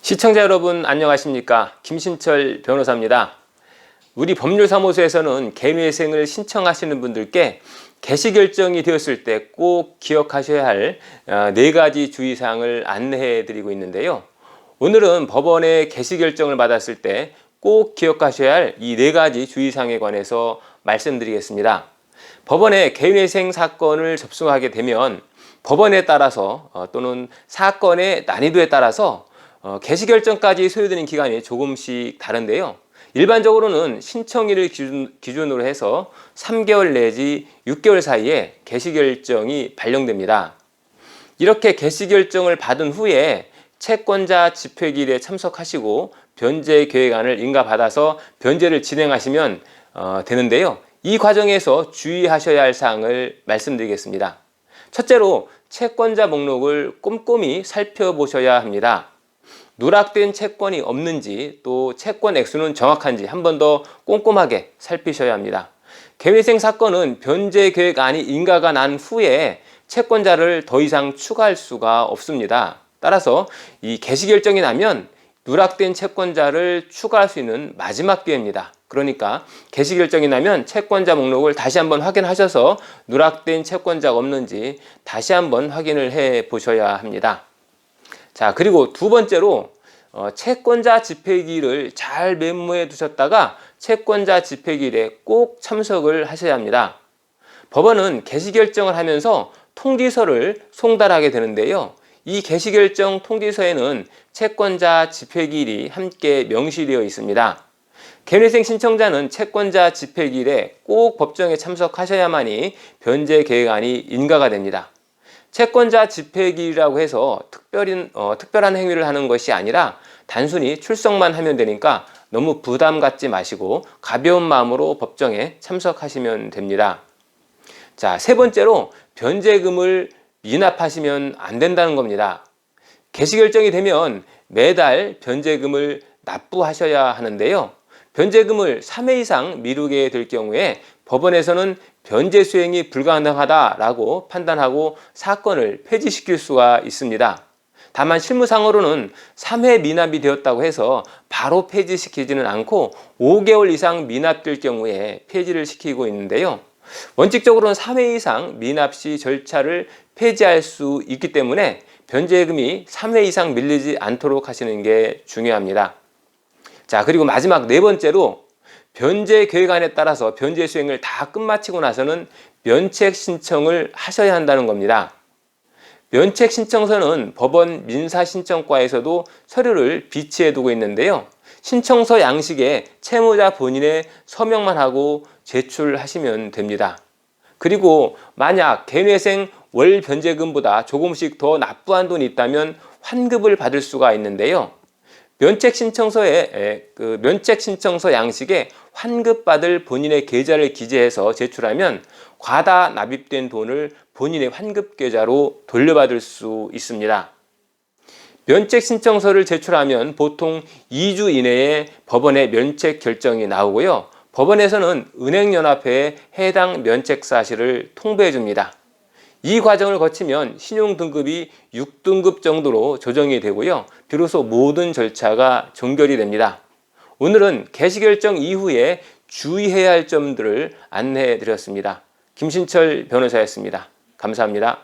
시청자 여러분 안녕하십니까? 김신철 변호사입니다. 우리 법률사무소에서는 개인회생을 신청하시는 분들께 개시결정이 되었을 때 꼭 기억하셔야 할 4가지 주의사항을 안내해 드리고 있는데요. 오늘은 법원에 개시결정을 받았을 때 꼭 기억하셔야 할 이 4가지 주의사항에 관해서 말씀드리겠습니다. 법원에 개인회생 사건을 접수하게 되면 법원에 따라서 또는 사건의 난이도에 따라서 개시결정까지 소요되는 기간이 조금씩 다른데요. 일반적으로는 신청일을 기준으로 해서 3개월 내지 6개월 사이에 개시결정이 발령됩니다. 이렇게 개시결정을 받은 후에 채권자 집회기일에 참석하시고 변제 계획안을 인가받아서 변제를 진행하시면 되는데요. 이 과정에서 주의하셔야 할 사항을 말씀드리겠습니다. 첫째로 채권자 목록을 꼼꼼히 살펴보셔야 합니다. 누락된 채권이 없는지 또 채권 액수는 정확한지 한 번 더 꼼꼼하게 살피셔야 합니다. 개회생 사건은 변제 계획안이 인가가 난 후에 채권자를 더 이상 추가할 수가 없습니다. 따라서 이 개시결정이 나면 누락된 채권자를 추가할 수 있는 마지막 기회입니다. 그러니까 개시결정이 나면 채권자 목록을 다시 한번 확인하셔서 누락된 채권자가 없는지 다시 한번 확인을 해 보셔야 합니다. 자, 그리고 두 번째로 채권자 집회기일을 잘 메모해 두셨다가 채권자 집회기일에 꼭 참석을 하셔야 합니다. 법원은 개시결정을 하면서 통지서를 송달하게 되는데요. 이 개시결정 통지서에는 채권자 집회기일이 함께 명시되어 있습니다. 개인회생 신청자는 채권자 집회기일에 꼭 법정에 참석하셔야만이 변제 계획안이 인가가 됩니다. 채권자 집회기일이라고 해서 특별한 행위를 하는 것이 아니라 단순히 출석만 하면 되니까 너무 부담 갖지 마시고 가벼운 마음으로 법정에 참석하시면 됩니다. 자, 세 번째로 변제금을 미납하시면 안 된다는 겁니다. 개시결정이 되면 매달 변제금을 납부하셔야 하는데요. 변제금을 3회 이상 미루게 될 경우에 법원에서는 변제 수행이 불가능하다라고 판단하고 사건을 폐지시킬 수가 있습니다. 다만 실무상으로는 3회 미납이 되었다고 해서 바로 폐지시키지는 않고 5개월 이상 미납될 경우에 폐지를 시키고 있는데요. 원칙적으로는 3회 이상 미납 시 절차를 폐지할 수 있기 때문에 변제금이 3회 이상 밀리지 않도록 하시는 게 중요합니다. 자, 그리고 마지막 네 번째로 변제 계획안에 따라서 변제 수행을 다 끝마치고 나서는 면책 신청을 하셔야 한다는 겁니다. 면책 신청서는 법원 민사신청과에서도 서류를 비치해 두고 있는데요. 신청서 양식에 채무자 본인의 서명만 하고 제출하시면 됩니다. 그리고 만약 개인회생 월 변제금보다 조금씩 더 납부한 돈이 있다면 환급을 받을 수가 있는데요. 면책 신청서 양식에 환급받을 본인의 계좌를 기재해서 제출하면 과다 납입된 돈을 본인의 환급 계좌로 돌려받을 수 있습니다. 면책 신청서를 제출하면 보통 2주 이내에 법원의 면책 결정이 나오고요. 법원에서는 은행연합회에 해당 면책 사실을 통보해 줍니다. 이 과정을 거치면 신용등급이 6등급 정도로 조정이 되고요. 비로소 모든 절차가 종결이 됩니다. 오늘은 개시결정 이후에 주의해야 할 점들을 안내해 드렸습니다. 김신철 변호사였습니다. 감사합니다.